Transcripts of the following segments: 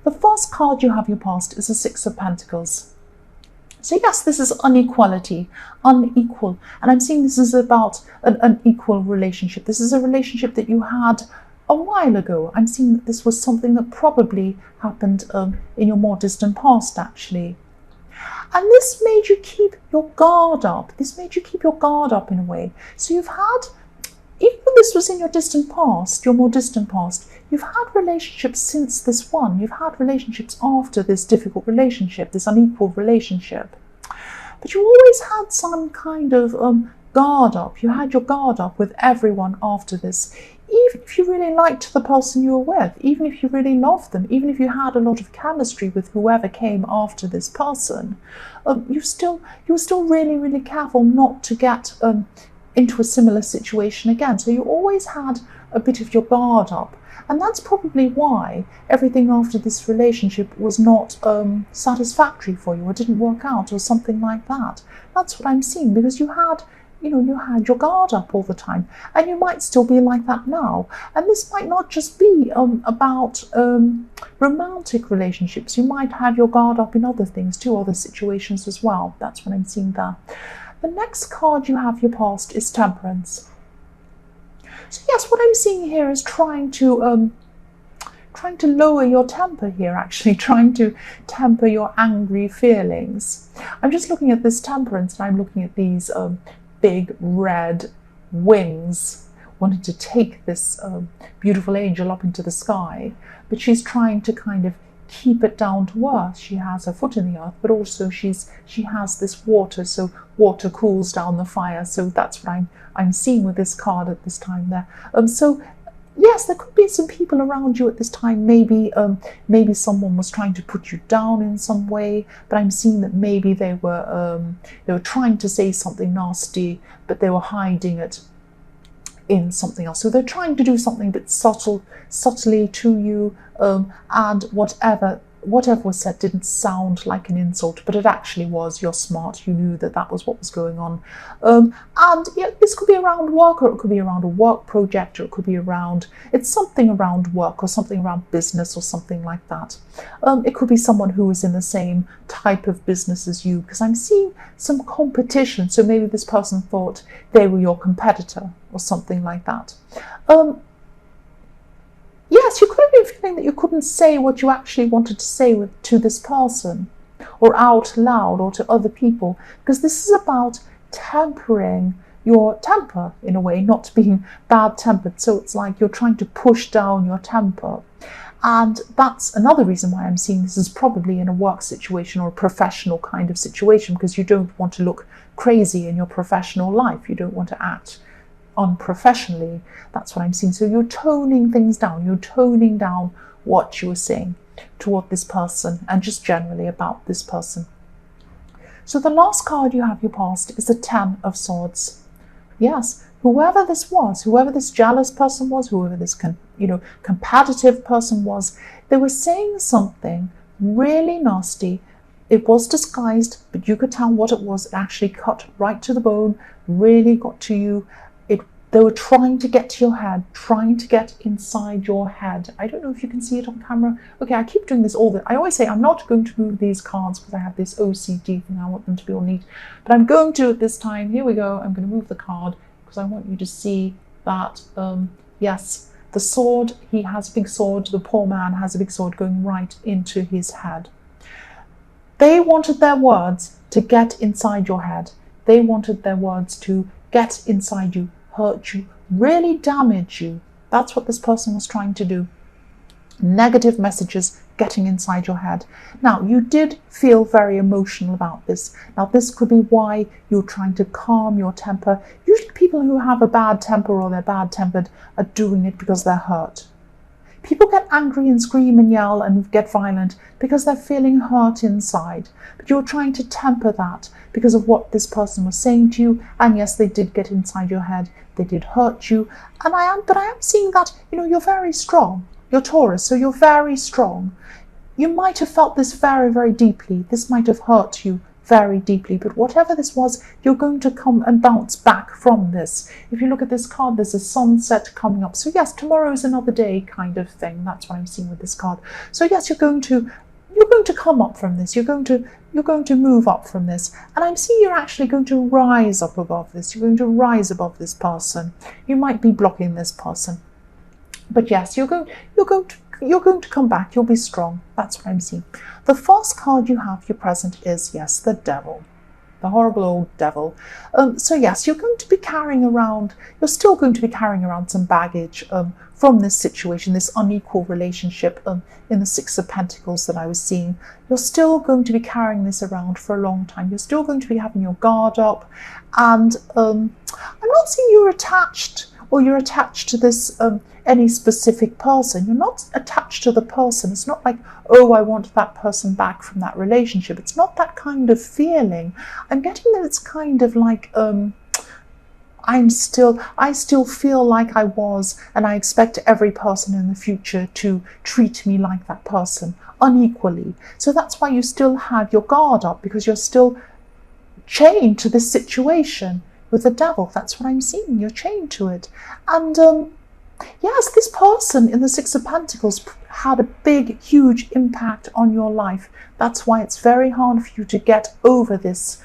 The first card you have your past is the Six of Pentacles. So yes, this is inequality, unequal. And I'm seeing this is about an unequal relationship. This is a relationship that you had a while ago. I'm seeing that this was something that probably happened in your more distant past, actually. And this made you keep your guard up. This made you keep your guard up in a way. So you've had, even when this was in your distant past, your more distant past, you've had relationships since this one. You've had relationships after this difficult relationship, this unequal relationship. But you always had some kind of guard up. You had your guard up with everyone after this. Even if you really liked the person you were with, even if you really loved them, even if you had a lot of chemistry with whoever came after this person, you were still really, really careful not to get into a similar situation again. So you always had a bit of your guard up. And that's probably why everything after this relationship was not satisfactory for you, or didn't work out, or something like that. That's what I'm seeing, because you had your guard up all the time, and you might still be like that now. And this might not just be about romantic relationships. You might have your guard up in other things too, other situations as well. That's what I'm seeing there. The next card you have your past is Temperance. So yes, what I'm seeing here is trying to lower your temper here, actually, trying to temper your angry feelings. I'm just looking at this Temperance, and I'm looking at these big red wings, wanting to take this beautiful angel up into the sky, but she's trying to kind of keep it down to earth. She has her foot in the earth, but also she has this water, so water cools down the fire. So that's what I'm seeing with this card at this time there. So yes, there could be some people around you at this time. Maybe someone was trying to put you down in some way, but I'm seeing that maybe they were trying to say something nasty, but they were hiding it in something else. So they're trying to do something but subtly to you, and whatever was said didn't sound like an insult, but it actually was. You're smart. You knew that was what was going on. And yeah, this could be around work, or it could be around a work project, or it could be it's something around work, or something around business, or something like that. It could be someone who is in the same type of business as you, because I'm seeing some competition. So maybe this person thought they were your competitor, or something like that. Yes, you could have been feeling that you couldn't say what you actually wanted to say to this person, or out loud, or to other people, because this is about tempering your temper in a way, not being bad-tempered. So it's like you're trying to push down your temper. And that's another reason why I'm seeing this is probably in a work situation or a professional kind of situation, because you don't want to look crazy in your professional life. You don't want to act unprofessionally. That's what I'm seeing. So you're toning things down. You're toning down what you were saying toward this person, and just generally about this person. So the last card you have your past is the Ten of Swords. Yes, whoever this was, whoever this jealous person was, whoever this competitive person was, they were saying something really nasty. It was disguised, but you could tell what it was. It actually cut right to the bone, really got to you. They were trying to get to your head, trying to get inside your head. I don't know if you can see it on camera. Okay, I keep doing this I always say I'm not going to move these cards because I have this OCD thing. I want them to be all neat. But I'm going to at this time. Here we go. I'm going to move the card because I want you to see that, yes, the sword, he has a big sword. The poor man has a big sword going right into his head. They wanted their words to get inside your head. They wanted their words to get inside you, hurt you, really damage you. That's what this person was trying to do. Negative messages getting inside your head. Now, you did feel very emotional about this. Now, this could be why you're trying to calm your temper. Usually people who have a bad temper or they're bad-tempered are doing it because they're hurt. People get angry and scream and yell and get violent because they're feeling hurt inside. But you're trying to temper that because of what this person was saying to you. And yes, they did get inside your head. They did hurt you. But I am seeing that, you're very strong. You're Taurus, so you're very strong. You might have felt this very, very deeply. This might have hurt you very deeply. But whatever this was, you're going to come and bounce back from this. If you look at this card, there's a sunset coming up. So yes, tomorrow is another day kind of thing. That's what I'm seeing with this card. So yes, you're going to come up from this. You're going to move up from this. And I'm seeing you're actually going to rise up above this. You're going to rise above this person. You might be blocking this person. But yes, you're going to come back. You'll be strong. That's what I'm seeing. The first card you have, your present, is, yes, the devil. The horrible old devil. So yes, you're still going to be carrying around some baggage from this situation, this unequal relationship in the Six of Pentacles that I was seeing. You're still going to be carrying this around for a long time. You're still going to be having your guard up. And I'm not seeing you're attached to this any specific person. You're not attached to the person. It's not like, oh, I want that person back from that relationship. It's not that kind of feeling. I'm getting that it's kind of like I still feel like I was, and I expect every person in the future to treat me like that person unequally. So that's why you still have your guard up, because you're still chained to this situation with the devil. That's what I'm seeing. You're chained to it. And yes, this person in the Six of Pentacles had a big, huge impact on your life. That's why it's very hard for you to get over this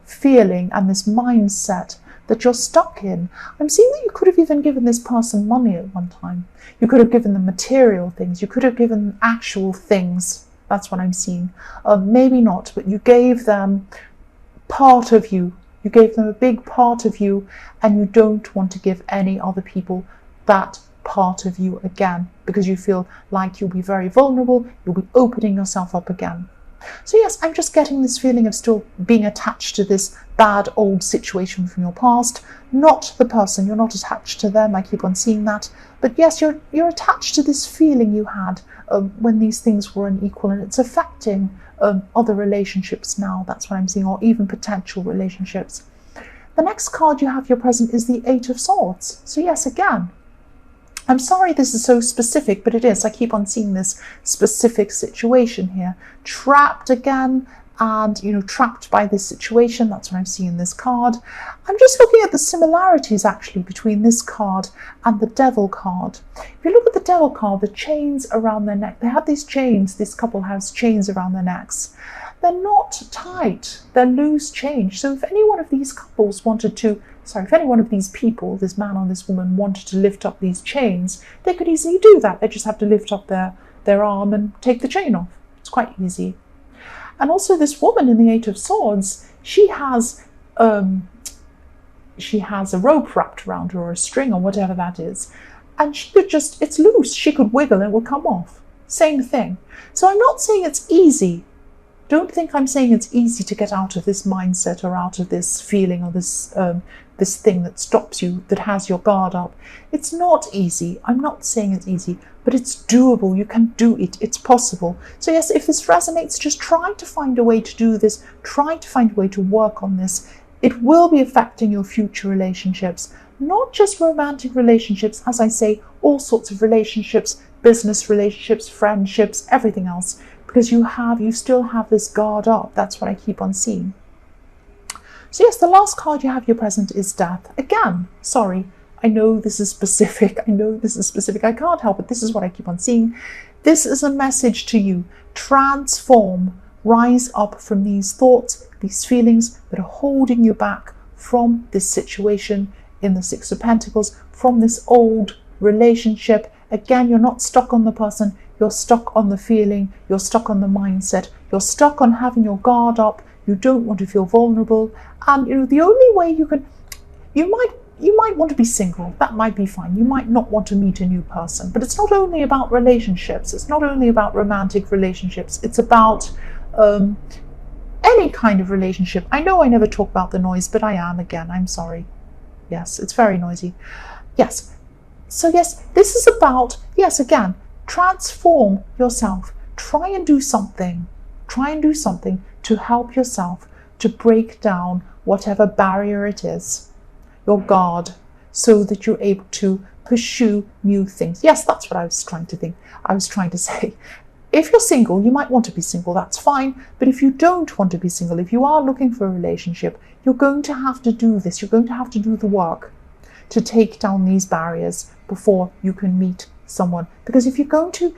feeling and this mindset that you're stuck in. I'm seeing that you could have even given this person money at one time. You could have given them material things. You could have given them actual things. That's what I'm seeing. Maybe not, but you gave them part of you. You gave them a big part of you, and you don't want to give any other people that part of you again, because you feel like you'll be very vulnerable. You'll be opening yourself up again. So yes, I'm just getting this feeling of still being attached to this bad old situation from your past. Not the person. You're not attached to them. I keep on seeing that. But yes, you're attached to this feeling you had when these things were unequal, and it's affecting other relationships now. That's what I'm seeing, or even potential relationships. The next card you have, your present, is the Eight of Swords. So yes, again, I'm sorry this is so specific, but it is. I keep on seeing this specific situation here. Trapped again, and, trapped by this situation. That's what I'm seeing in this card. I'm just looking at the similarities, actually, between this card and the Devil card. If you look at the Devil card, the chains around their neck, they have these chains, this couple has chains around their necks. They're not tight, they're loose chains. So if any one of these couples if any one of these people, this man or this woman, wanted to lift up these chains, they could easily do that. They just have to lift up their arm and take the chain off. It's quite easy. And also this woman in the Eight of Swords, she has a rope wrapped around her, or a string, or whatever that is. And she could it's loose. She could wiggle and it would come off. Same thing. So I'm not saying it's easy. Don't think I'm saying it's easy to get out of this mindset, or out of this feeling, or this thing that stops you, that has your guard up. It's not easy. I'm not saying it's easy, but it's doable. You can do it. It's possible. So yes, if this resonates, just try to find a way to do this. Try to find a way to work on this. It will be affecting your future relationships, not just romantic relationships, as I say, all sorts of relationships, business relationships, friendships, everything else, because you still have this guard up. That's what I keep on seeing. So yes, the last card you have, your present, is Death. Again, sorry, I know this is specific. I can't help it. This is what I keep on seeing. This is a message to you. Transform. Rise up from these thoughts, these feelings that are holding you back from this situation in the Six of Pentacles, from this old relationship. Again, you're not stuck on the person. You're stuck on the feeling. You're stuck on the mindset. You're stuck on having your guard up. You don't want to feel vulnerable. And the only way you might want to be single. That might be fine. You might not want to meet a new person. But it's not only about relationships. It's not only about romantic relationships. It's about any kind of relationship. I know I never talk about the noise, but I am again. I'm sorry. Yes, it's very noisy. Yes. So yes, this is about, yes, again, transform yourself. Try and do something. Try and do something to help yourself to break down whatever barrier it is, your guard, so that you're able to pursue new things. Yes, that's what I was trying to say. If you're single, you might want to be single, that's fine. But if you don't want to be single, if you are looking for a relationship, you're going to have to do this. You're going to have to do the work to take down these barriers before you can meet someone. Because if you're going to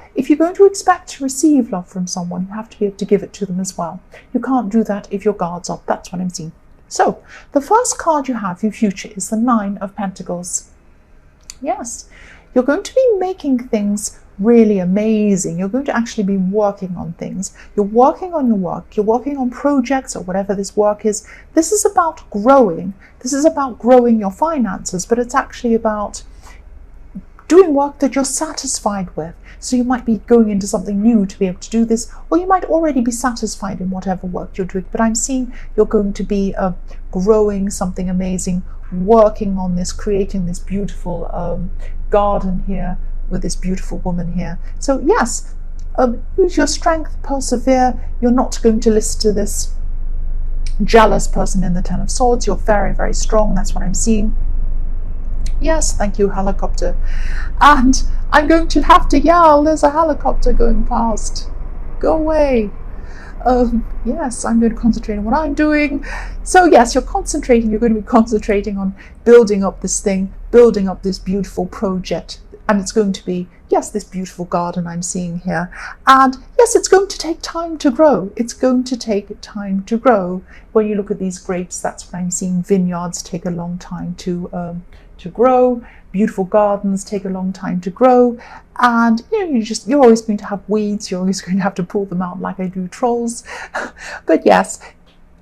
expect to receive love from someone, you have to be able to give it to them as well. You can't do that if your guard's up. That's what I'm seeing. So the first card you have for your future is the Nine of Pentacles. Yes, you're going to be making things really amazing. You're going to actually be working on things. You're working on your work. You're working on projects or whatever this work is. This is about growing. This is about growing your finances, but it's actually about doing work that you're satisfied with. So you might be going into something new to be able to do this, or you might already be satisfied in whatever work you're doing. But I'm seeing you're going to be growing something amazing, working on this, creating this beautiful garden here with this beautiful woman here. So yes, use your strength, persevere. You're not going to listen to this jealous person in the Ten of Swords. You're very, very strong. That's what I'm seeing. Yes, thank you, helicopter. And I'm going to have to yell, there's a helicopter going past. Go away. Yes, I'm going to concentrate on what I'm doing. So yes, you're going to be concentrating on building up this thing, building up this beautiful project. And it's going to be, yes, this beautiful garden I'm seeing here. And yes, it's going to take time to grow. It's going to take time to grow. When you look at these grapes, that's what I'm seeing. Vineyards take a long time to grow. Beautiful gardens take a long time to grow. And you're always going to have weeds. You're always going to have to pull them out like I do trolls. But yes,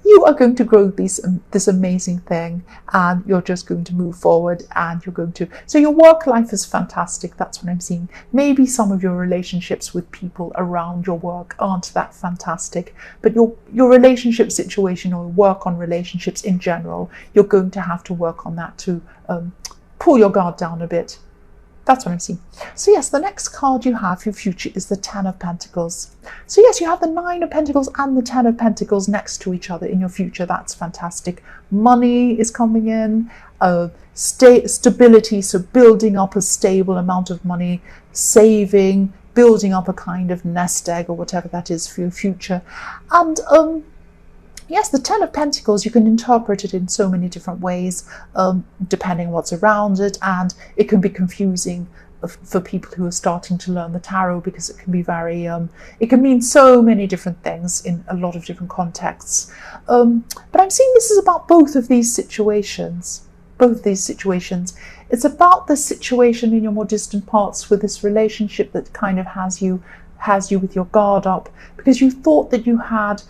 you are going to grow this amazing thing, and you're just going to move forward, and you're going to, so your work life is fantastic. That's what I'm seeing. Maybe some of your relationships with people around your work aren't that fantastic, but your relationship situation or work on relationships in general, you're going to have to work on that to pull your guard down a bit. That's what I'm seeing. So yes, the next card you have for your future is the Ten of Pentacles. So yes, you have the Nine of Pentacles and the Ten of Pentacles next to each other in your future. That's fantastic. Money is coming in, stability, so building up a stable amount of money, saving, building up a kind of nest egg or whatever that is for your future. And yes, the Ten of Pentacles, you can interpret it in so many different ways, depending on what's around it, and it can be confusing for people who are starting to learn the tarot, because it can be very, it can mean so many different things in a lot of different contexts. But I'm seeing this is about both of these situations. It's about the situation in your more distant parts with this relationship that kind of has you with your guard up, because you thought that you had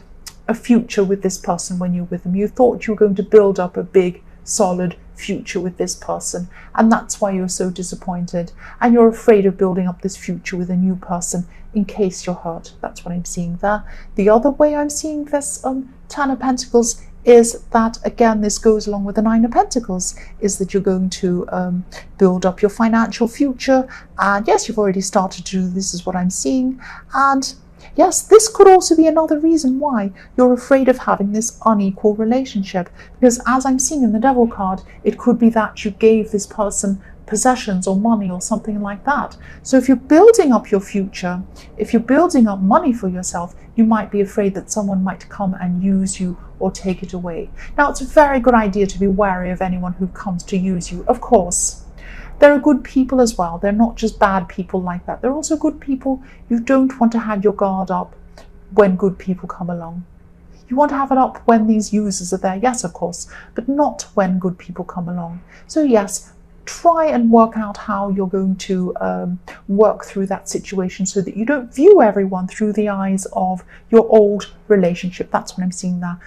a future with this person when you're with them. You thought you were going to build up a big, solid future with this person, and that's why you're so disappointed, and you're afraid of building up this future with a new person in case you're hurt. That's what I'm seeing there. The other way I'm seeing this Ten of Pentacles is that, again, this goes along with the Nine of Pentacles, is that you're going to build up your financial future. And yes, you've already started to do this, is what I'm seeing. And yes, this could also be another reason why you're afraid of having this unequal relationship, because as I'm seeing in the Devil card, it could be that you gave this person possessions or money or something like that. So if you're building up your future, if you're building up money for yourself, you might be afraid that someone might come and use you or take it away. Now, it's a very good idea to be wary of anyone who comes to use you, of course. There are good people as well. They're not just bad people like that. They're also good people. You don't want to have your guard up when good people come along. You want to have it up when these users are there, yes, of course, but not when good people come along. So yes, try and work out how you're going to work through that situation so that you don't view everyone through the eyes of your old relationship. That's what I'm seeing there.